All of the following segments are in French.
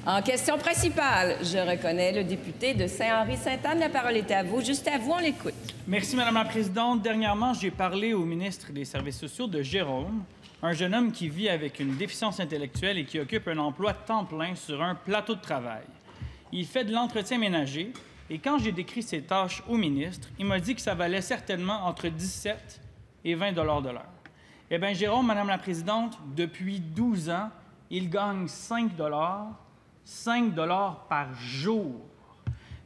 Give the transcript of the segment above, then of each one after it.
En question principale, je reconnais le député de Saint-Henri-Sainte-Anne. La parole est à vous. Juste à vous, on l'écoute. Merci, Madame la Présidente. Dernièrement, j'ai parlé au ministre des Services sociaux de Jérôme, un jeune homme qui vit avec une déficience intellectuelle et qui occupe un emploi temps plein sur un plateau de travail. Il fait de l'entretien ménager et quand j'ai décrit ses tâches au ministre, il m'a dit que ça valait certainement entre 17 et 20 $ de l'heure. Eh bien, Jérôme, Madame la Présidente, depuis 12 ans, il gagne 5 $ par jour.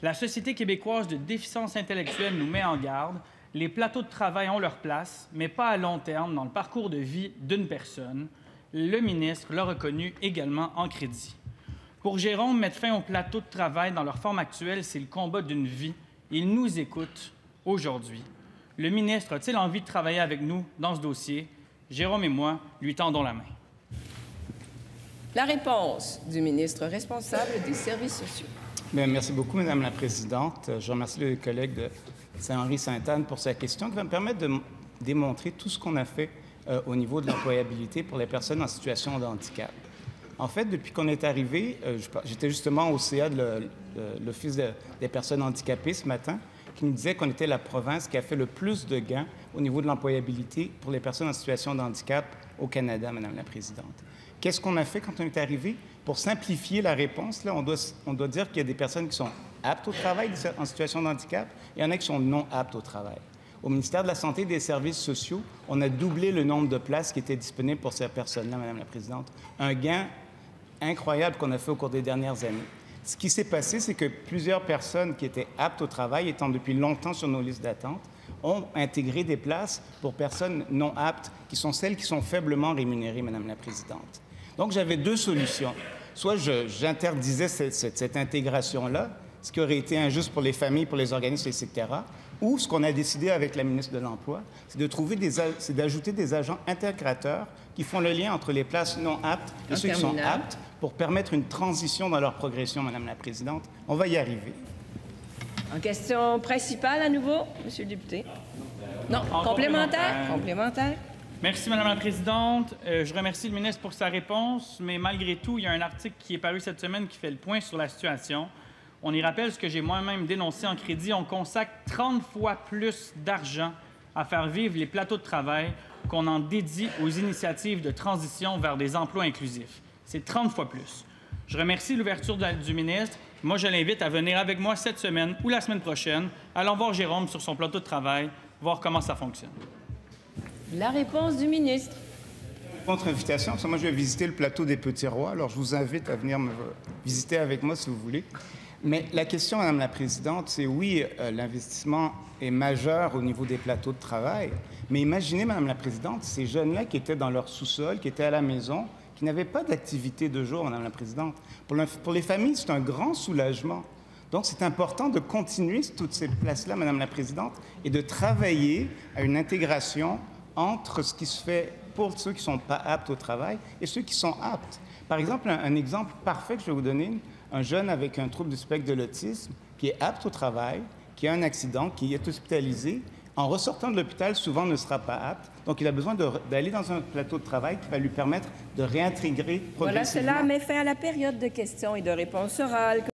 La Société québécoise de déficience intellectuelle nous met en garde. Les plateaux de travail ont leur place, mais pas à long terme dans le parcours de vie d'une personne. Le ministre l'a reconnu également en crédit. Pour Jérôme, mettre fin aux plateaux de travail dans leur forme actuelle, c'est le combat d'une vie. Il nous écoute aujourd'hui. Le ministre a-t-il envie de travailler avec nous dans ce dossier? Jérôme et moi lui tendons la main. La réponse du ministre responsable des Services sociaux. Bien, merci beaucoup, Madame la Présidente. Je remercie le collègue de Saint-Henri-Sainte-Anne pour sa question qui va me permettre de démontrer tout ce qu'on a fait au niveau de l'employabilité pour les personnes en situation de handicap. En fait, depuis qu'on est arrivé, j'étais justement au CA de l'Office des personnes handicapées ce matin, qui nous disait qu'on était la province qui a fait le plus de gains au niveau de l'employabilité pour les personnes en situation de handicap au Canada, Madame la Présidente. Qu'est-ce qu'on a fait quand on est arrivé? Pour simplifier la réponse, là, on doit dire qu'il y a des personnes qui sont aptes au travail en situation de handicap et il y en a qui sont non aptes au travail. Au ministère de la Santé et des Services sociaux, on a doublé le nombre de places qui étaient disponibles pour ces personnes-là, Madame la Présidente. Un gain incroyable qu'on a fait au cours des dernières années. Ce qui s'est passé, c'est que plusieurs personnes qui étaient aptes au travail, étant depuis longtemps sur nos listes d'attente, ont intégré des places pour personnes non aptes, qui sont celles qui sont faiblement rémunérées, Madame la Présidente. Donc, j'avais deux solutions. Soit j'interdisais cette intégration-là, ce qui aurait été injuste pour les familles, pour les organismes, etc., ou ce qu'on a décidé avec la ministre de l'Emploi, c'est d'ajouter des agents intégrateurs qui font le lien entre les places non aptes et ceux qui sont aptes pour permettre une transition dans leur progression, Madame la Présidente. On va y arriver. En question principale, à nouveau, Monsieur le député. Non, complémentaire. Complémentaire. Merci, Madame la Présidente. Je remercie le ministre pour sa réponse, mais malgré tout, il y a un article qui est paru cette semaine qui fait le point sur la situation. On y rappelle ce que j'ai moi-même dénoncé en crédit. On consacre 30 fois plus d'argent à faire vivre les plateaux de travail qu'on en dédie aux initiatives de transition vers des emplois inclusifs. C'est 30 fois plus. Je remercie l'ouverture du ministre. Moi, je l'invite à venir avec moi cette semaine ou la semaine prochaine. Allons voir Jérôme sur son plateau de travail, voir comment ça fonctionne. La réponse du ministre. Contre-invitation, parce que moi, je vais visiter le plateau des Petits-Rois. Alors, je vous invite à venir me visiter avec moi, si vous voulez. Mais la question, Madame la Présidente, c'est oui, l'investissement est majeur au niveau des plateaux de travail. Mais imaginez, Madame la Présidente, ces jeunes-là qui étaient dans leur sous-sol, qui étaient à la maison, qui n'avaient pas d'activité de jour, Madame la Présidente. Pour les familles, c'est un grand soulagement. Donc, c'est important de continuer toutes ces places-là, Madame la Présidente, et de travailler à une intégration entre ce qui se fait pour ceux qui ne sont pas aptes au travail et ceux qui sont aptes. Par exemple, un exemple parfait que je vais vous donner, un jeune avec un trouble du spectre de l'autisme qui est apte au travail, qui a un accident, qui est hospitalisé, en ressortant de l'hôpital, souvent ne sera pas apte. Donc, il a besoin d'aller dans un plateau de travail qui va lui permettre de réintégrer progressivement. Voilà, cela met fin à la période de questions et de réponses orales.